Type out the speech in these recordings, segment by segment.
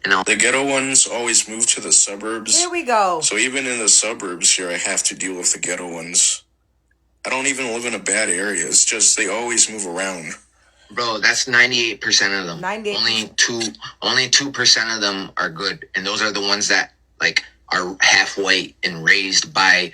The ghetto ones always move to the suburbs. Here we go. So even in the suburbs here, I have to deal with the ghetto ones. I don't even live in a bad area. It's just they always move around. Bro, that's 98% of them. 98%. Only 2% of them are good, and those are the ones that like are half white and raised by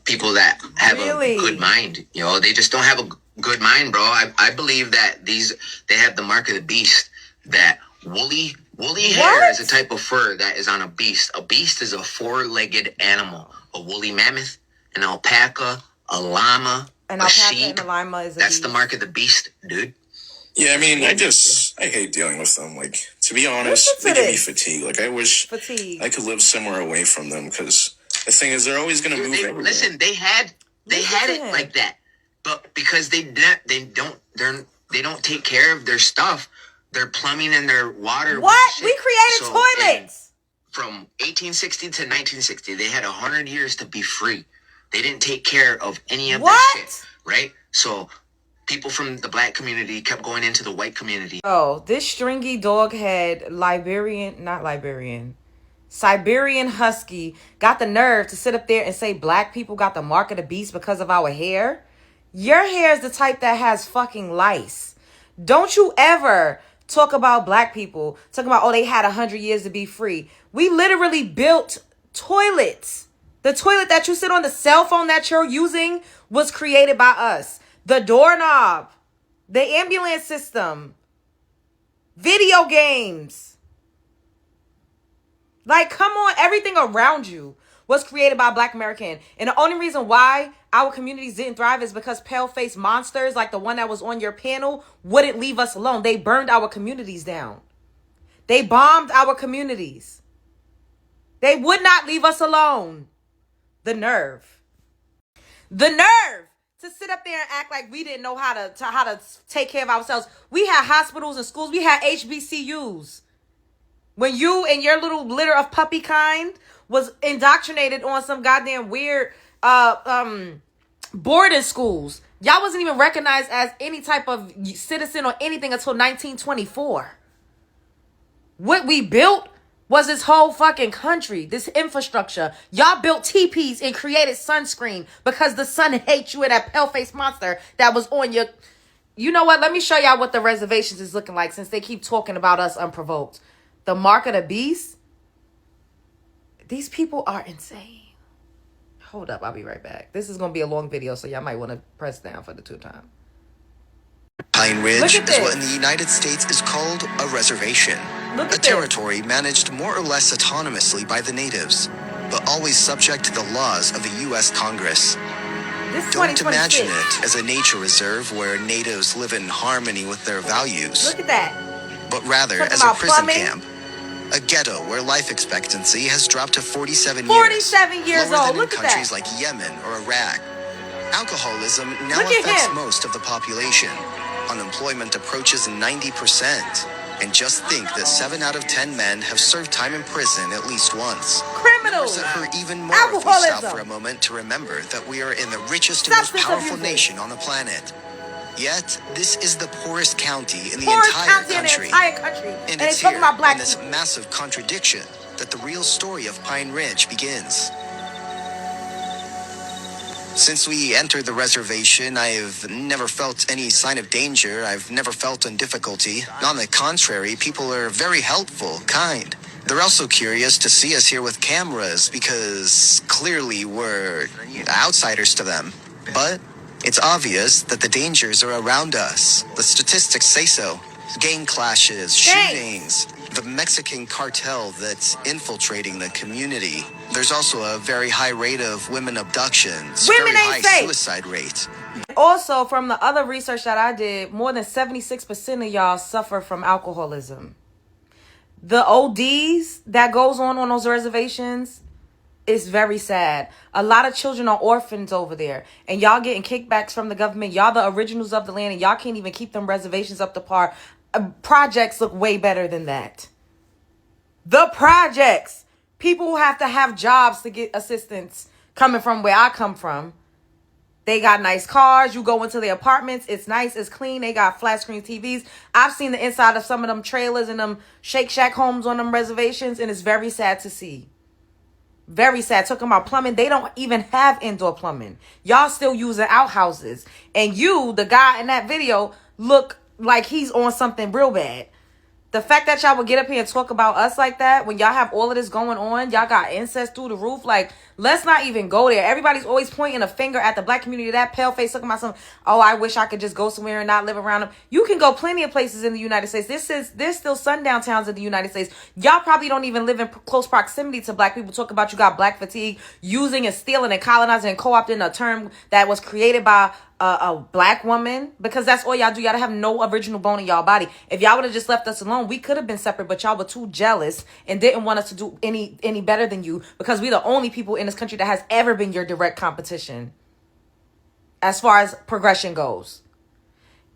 people that have a good mind. You know, they just don't have a good mind, bro. I believe that they have the mark of the beast. That woolly hair is a type of fur that is on a beast. A beast is a four-legged animal. A woolly mammoth, an alpaca, a llama, a sheep. And a llama is That's the mark of the beast, dude. Yeah, I mean, I hate dealing with them. Like, to be honest, they give me fatigue. Like, I wish I could live somewhere away from them, because the thing is, they're always going to move everywhere. Listen, they had it like that, but because they don't take care of their stuff, their plumbing and their water. What? We created toilets. From 1860 to 1960, they had 100 years to be free. They didn't take care of any of that shit, right? So people from the black community kept going into the white community. Oh, this stringy dog head Siberian husky got the nerve to sit up there and say black people got the mark of the beast because of our hair. Your hair is the type that has fucking lice. Don't you ever talk about black people talking about, oh, they had 100 years to be free. We literally built toilets. The toilet that you sit on, the cell phone that you're using, was created by us. The doorknob, the ambulance system, video games. Like, come on, everything around you was created by Black American. And the only reason why our communities didn't thrive is because pale-faced monsters like the one that was on your panel wouldn't leave us alone. They burned our communities down. They bombed our communities. They would not leave us alone. The nerve. The nerve to sit up there and act like we didn't know how to take care of ourselves. We had hospitals and schools. We had HBCUs. When you and your little litter of puppy kind was indoctrinated on some goddamn weird boarding schools, y'all wasn't even recognized as any type of citizen or anything until 1924. What we built was this whole fucking country, this infrastructure. Y'all built teepees and created sunscreen because the sun hates you and that pale-faced monster that was on your... You know what? Let me show y'all what the reservations is looking like since they keep talking about us unprovoked. The mark of the beast. These people are insane. Hold up, I'll be right back. This is going to be a long video, so y'all might want to press down for the 2 time. Pine Ridge is what in the United States is called a reservation. A territory managed more or less autonomously by the natives, but always subject to the laws of the U.S. Congress. Don't imagine it as a nature reserve where natives live in harmony with their values. Look at that. But rather as a prison camp. A ghetto where life expectancy has dropped to 47 years. 47 years lower old. than Look in at countries that. like Yemen or Iraq. Alcoholism now affects most of the population. Unemployment approaches 90%. And just think that 7 out of 10 men have served time in prison at least once. Criminals. That hurt even more if we stop for a moment to remember that we are in the richest and most powerful nation on the planet. Yet, this is the poorest county in the entire country. And it's here, in this massive contradiction, that the real story of Pine Ridge begins. Since we entered the reservation, I've never felt any sign of danger. I've never felt in difficulty. On the contrary, people are very helpful, kind. They're also curious to see us here with cameras because clearly we're outsiders to them. But it's obvious that the dangers are around us. The statistics say so. Gang clashes, shootings, the Mexican cartel that's infiltrating the community. There's also a very high rate of women abductions, very high suicide rate. Also, from the other research that I did, more than 76% of y'all suffer from alcoholism. The ODs that goes on those reservations is very sad. A lot of children are orphans over there. And y'all getting kickbacks from the government. Y'all the originals of the land. And y'all can't even keep them reservations up to par. Projects look way better than that. The projects. People have to have jobs to get assistance coming from where I come from. They got nice cars. You go into the apartments. It's nice. It's clean. They got flat screen TVs. I've seen the inside of some of them trailers and them Shake Shack homes on them reservations, and it's very sad to see. Very sad. Talking about plumbing. They don't even have indoor plumbing. Y'all still using outhouses. And you, the guy in that video, look like he's on something real bad. The fact that y'all would get up here and talk about us like that when y'all have all of this going on, y'all got incest through the roof. Like, let's not even go there. Everybody's always pointing a finger at the black community. That pale face talking about something. Oh, I wish I could just go somewhere and not live around them. You can go plenty of places in the United States. There's still sundown towns in the United States. Y'all probably don't even live in close proximity to black people. Talk about you got black fatigue, using and stealing and colonizing and co-opting a term that was created by a black woman, because that's all y'all do. Y'all have no original bone in y'all body. If y'all would have just left us alone, we could have been separate, but y'all were too jealous and didn't want us to do any better than you, because we're the only people in this country that has ever been your direct competition as far as progression goes.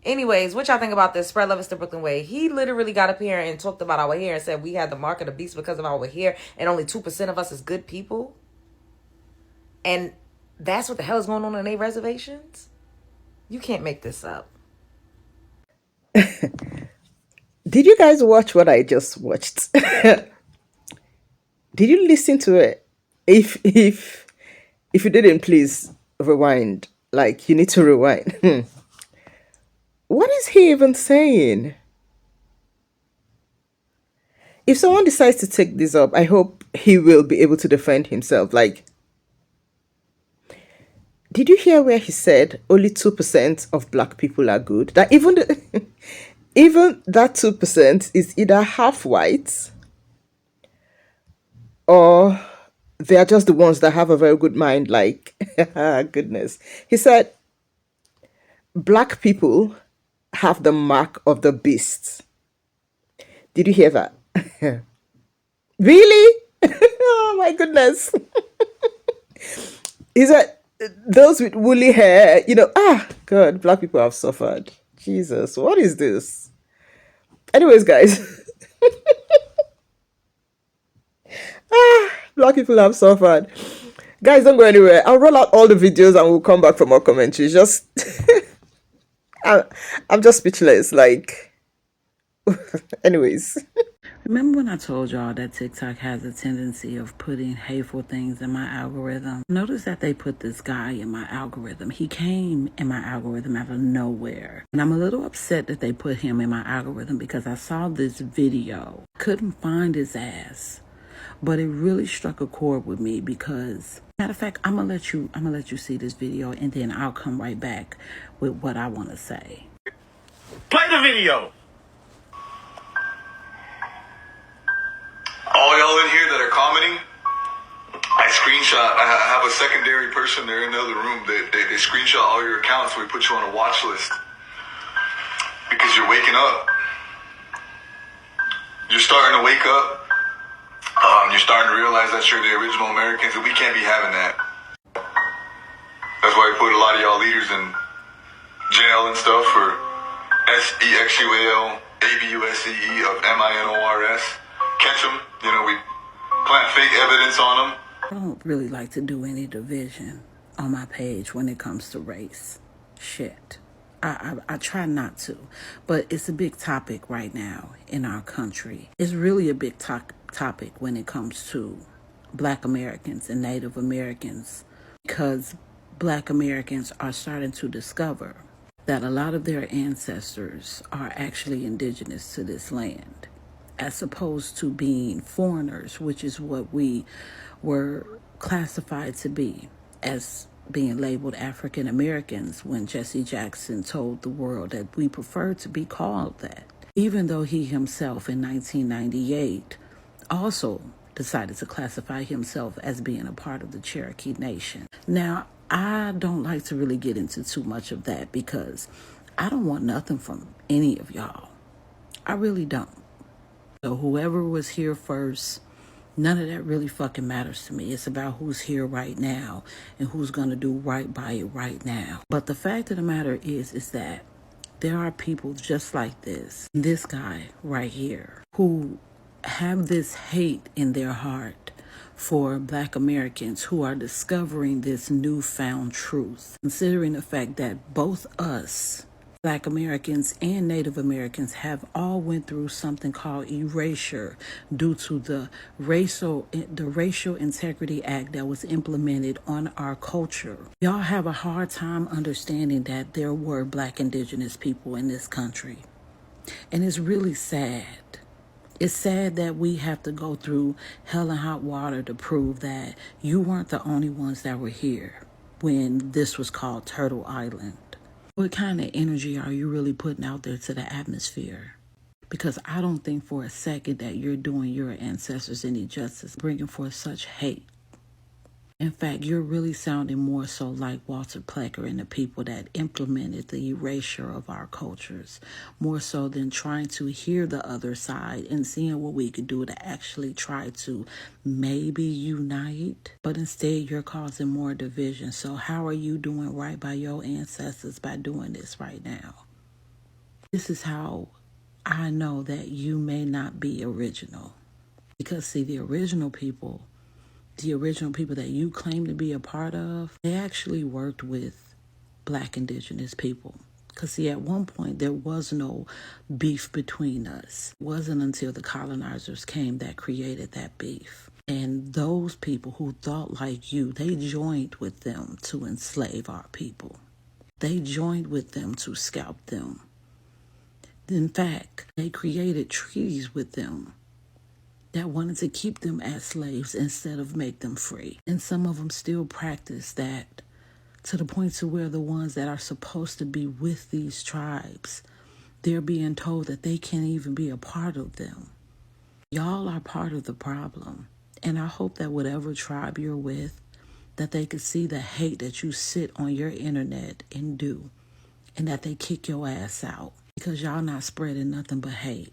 Anyways, what y'all think about this? Spread love is the Brooklyn way. He literally got up here and talked about our hair and said we had the mark of the beast because of our hair, and only 2% of us is good people. And that's what the hell is going on in their reservations? You can't make this up. Did you guys watch what I just watched? Did you listen to it? If you didn't, please rewind. Like, you need to rewind. What is he even saying? If someone decides to take this up, I hope he will be able to defend himself. Like, did you hear where he said only 2% of black people are good? That even that 2% is either half white, or they are just the ones that have a very good mind. Like, goodness. He said black people have the mark of the beast. Did you hear that? Really? Oh my goodness. He said those with woolly hair, God, black people have suffered. Jesus, what is this? Anyways, guys. Black people have suffered. Guys, don't go anywhere. I'll roll out all the videos and we'll come back for more commentary. Just, I'm just speechless. Like, anyways. Remember when I told y'all that TikTok has a tendency of putting hateful things in my algorithm? Notice that they put this guy in my algorithm. He came in my algorithm out of nowhere. And I'm a little upset that they put him in my algorithm because I saw this video. Couldn't find his ass. But it really struck a chord with me because, matter of fact, I'm gonna let you see this video and then I'll come right back with what I want to say. Play the video. All y'all in here that are commenting, I screenshot. I have a secondary person there in the other room. They screenshot all your accounts. So we put you on a watch list because you're waking up. You're starting to wake up. You're starting to realize that you're the original Americans, and we can't be having that. That's why we put a lot of y'all leaders in jail and stuff for SEXUAL, ABUSCE of MINORS. Catch them, we plant fake evidence on them. I don't really like to do any division on my page when it comes to race. Shit. I try not to, but it's a big topic right now in our country. It's really a big topic when it comes to Black Americans and Native Americans, because Black Americans are starting to discover that a lot of their ancestors are actually indigenous to this land, as opposed to being foreigners, which is what we were classified to be, as being labeled African Americans, when Jesse Jackson told the world that we prefer to be called that, even though he himself in 1998 also decided to classify himself as being a part of the Cherokee Nation. Now, I don't like to really get into too much of that because I don't want nothing from any of y'all. I really don't. So whoever was here first, none of that really fucking matters to me. It's about who's here right now and who's going to do right by it right now. But the fact of the matter is that there are people just like this guy right here, who have this hate in their heart for Black Americans who are discovering this newfound truth, considering the fact that both us, Black Americans and Native Americans, have all went through something called erasure due to the Racial Integrity Act that was implemented on our culture. Y'all have a hard time understanding that there were Black Indigenous people in this country. And it's really sad. It's sad that we have to go through hell and hot water to prove that you weren't the only ones that were here when this was called Turtle Island. What kind of energy are you really putting out there to the atmosphere? Because I don't think for a second that you're doing your ancestors any justice, bringing forth such hate. In fact, you're really sounding more so like Wh00ped and the people that implemented the erasure of our cultures, more so than trying to hear the other side and seeing what we could do to actually try to maybe unite. But instead, you're causing more division. So how are you doing right by your ancestors by doing this right now? This is how I know that you may not be original. Because see, the original people that you claim to be a part of, they actually worked with Black Indigenous people. Because see, at one point, there was no beef between us. It wasn't until the colonizers came that created that beef. And those people who thought like you, they joined with them to enslave our people. They joined with them to scalp them. In fact, they created treaties with them that wanted to keep them as slaves instead of make them free. And some of them still practice that to the point to where the ones that are supposed to be with these tribes, they're being told that they can't even be a part of them. Y'all are part of the problem. And I hope that whatever tribe you're with, that they could see the hate that you sit on your internet and do, and that they kick your ass out because y'all not spreading nothing but hate.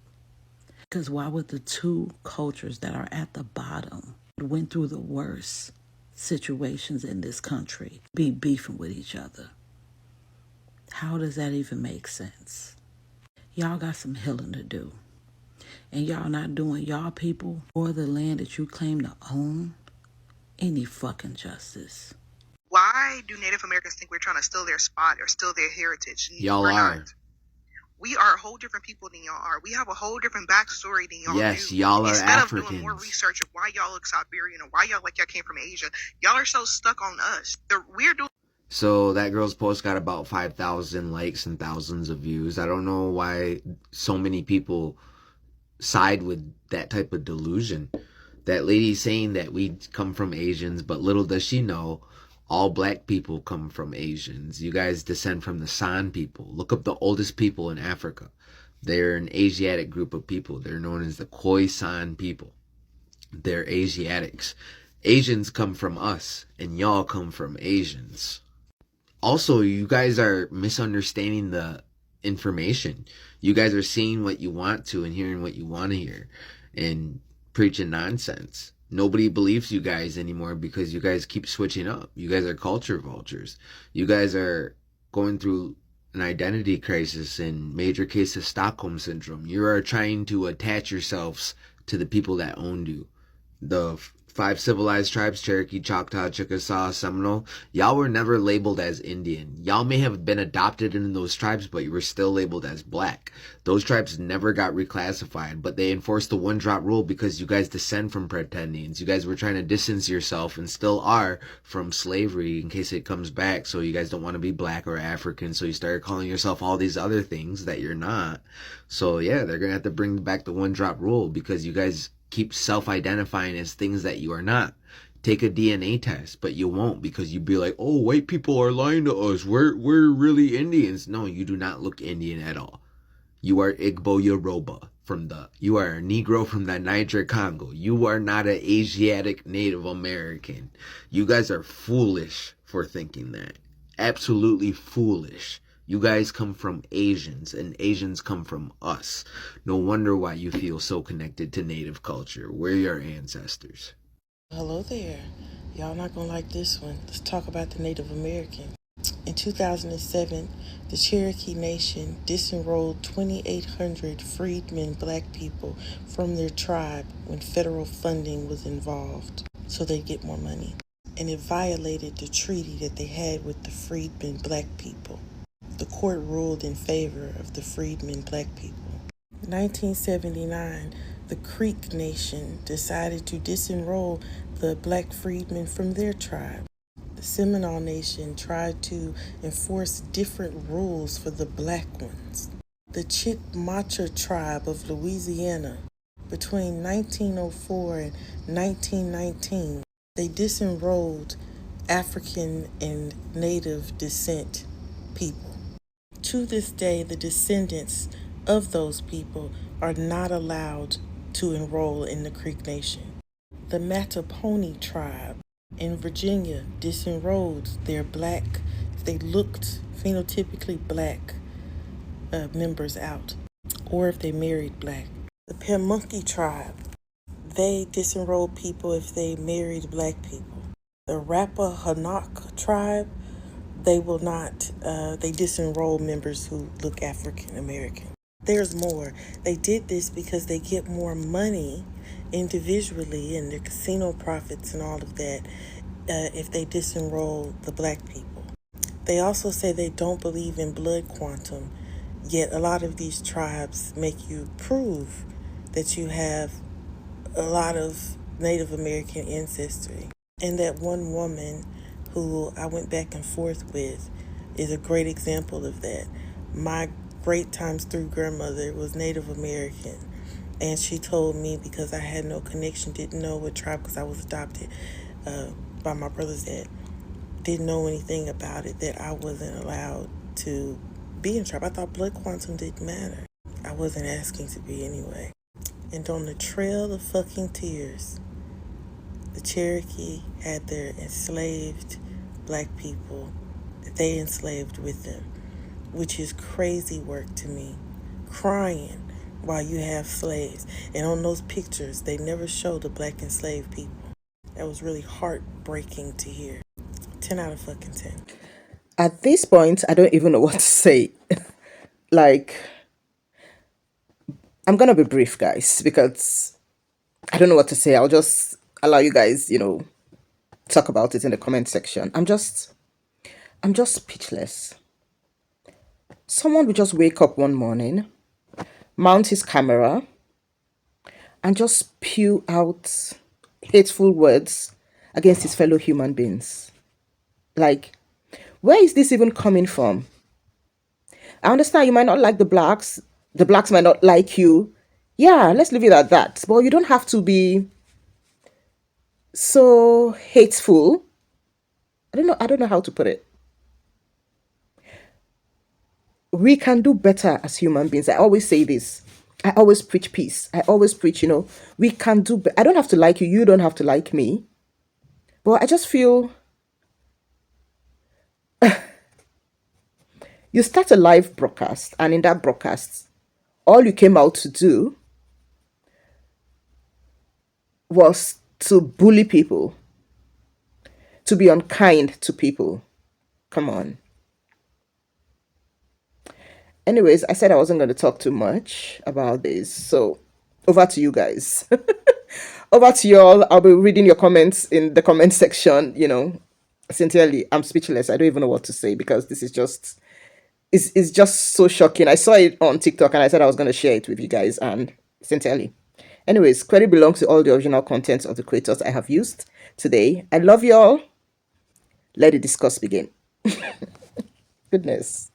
Because why would the two cultures that are at the bottom, went through the worst situations in this country, be beefing with each other? How does that even make sense? Y'all got some healing to do. And y'all not doing y'all people or the land that you claim to own any fucking justice. Why do Native Americans think we're trying to steal their spot or steal their heritage? Y'all are. Not. We are a whole different people than y'all are. We have a whole different backstory than y'all do. Yes, y'all are Instead Africans. of doing more research of why y'all look Siberian or why y'all like y'all came from Asia, y'all are so stuck on us. We're doing. So that girl's post got about 5,000 likes and thousands of views. I don't know why so many people side with that type of delusion. That lady saying that we come from Asians, but little does she know, all Black people come from Asians. You guys descend from the San people. Look up the oldest people in Africa. They're an Asiatic group of people. They're known as the Khoisan people. They're Asiatics. Asians come from us, and y'all come from Asians. Also, you guys are misunderstanding the information. You guys are seeing what you want to and hearing what you want to hear and preaching nonsense. Nobody believes you guys anymore because you guys keep switching up. You guys are culture vultures. You guys are going through an identity crisis and major case of Stockholm syndrome. You are trying to attach yourselves to the people that owned you. The 5 civilized tribes, Cherokee, Choctaw, Chickasaw, Seminole, y'all were never labeled as Indian. Y'all may have been adopted into those tribes, but you were still labeled as Black. Those tribes never got reclassified, but they enforced the one-drop rule because you guys descend from pretendians. You guys were trying to distance yourself, and still are, from slavery in case it comes back, so you guys don't want to be Black or African, so you started calling yourself all these other things that you're not. So yeah, they're going to have to bring back the one-drop rule because you guys keep self-identifying as things that you are not. Take a DNA test, but you won't because you'd be like, oh, white people are lying to us. We're really Indians. No, you do not look Indian at all. You are Igbo Yoruba you are a Negro from the Niger Congo. You are not an Asiatic Native American. You guys are foolish for thinking that. Absolutely foolish. You guys come from Asians, and Asians come from us. No wonder why you feel so connected to Native culture. We're your ancestors. Hello there. Y'all not gonna like this one. Let's talk about the Native American. In 2007, the Cherokee Nation disenrolled 2,800 freedmen Black people from their tribe when federal funding was involved. so they'd get more money. And it violated the treaty that they had with the freedmen black people. The court ruled in favor of the freedmen black people. In 1979, the Creek Nation decided to disenroll the black freedmen from their tribe. The Seminole Nation tried to enforce different rules for the black ones. The Chicmacha tribe of Louisiana, between 1904 and 1919, they disenrolled African and Native descent people. To this day, the descendants of those people are not allowed to enroll in the Creek Nation. The Mattapony tribe in Virginia disenrolled their black, if they looked phenotypically black, members out, or if they married black. The Pamunkey tribe, they disenrolled people if they married black people. The Rappahannock tribe, they will not, they disenroll members who look African American. There's more. They did this because they get more money individually and their casino profits and all of that if they disenroll the black people. They also say they don't believe in blood quantum, yet a lot of these tribes make you prove that you have a lot of Native American ancestry. And that one woman who I went back and forth with is a great example of that. My great times through grandmother was Native American, and she told me, because I had no connection, didn't know what tribe, because I was adopted by my brother's dad, didn't know anything about it, that I wasn't allowed to be in tribe. I thought blood quantum didn't matter. I wasn't asking to be anyway. And on the trail of fucking tears, the Cherokee had their enslaved black people that they enslaved with them, which is crazy work to me. Crying while you have slaves. And on those pictures, they never show the black enslaved people. That was really heartbreaking to hear. 10 out of fucking 10. At this point, I don't even know what to say. Like, I'm gonna be brief, guys, because I don't know what to say. I'll just allow you guys, talk about it in the comment section. I'm just speechless. Someone would just wake up one morning, mount his camera, and just spew out hateful words against his fellow human beings. Like, where is this even coming from? I understand you might not like the blacks might not like you. Yeah, let's leave it at that. But you don't have to be so hateful. I don't know how to put it. We can do better as human beings. I always say this. I always preach peace. I always preach, we can do I don't have to like you. You don't have to like me. But I just feel you start a live broadcast, and in that broadcast, all you came out to do was to bully people, to be unkind to people. Come on. Anyways, I said I wasn't going to talk too much about this. So over to you guys. Over to y'all. I'll be reading your comments in the comment section. Sincerely, I'm speechless. I don't even know what to say, because this is just, it's just so shocking. I saw it on TikTok and I said I was going to share it with you guys, and sincerely. Anyways, credit belongs to all the original contents of the creators I have used today. I love y'all. Let the discourse begin. Goodness.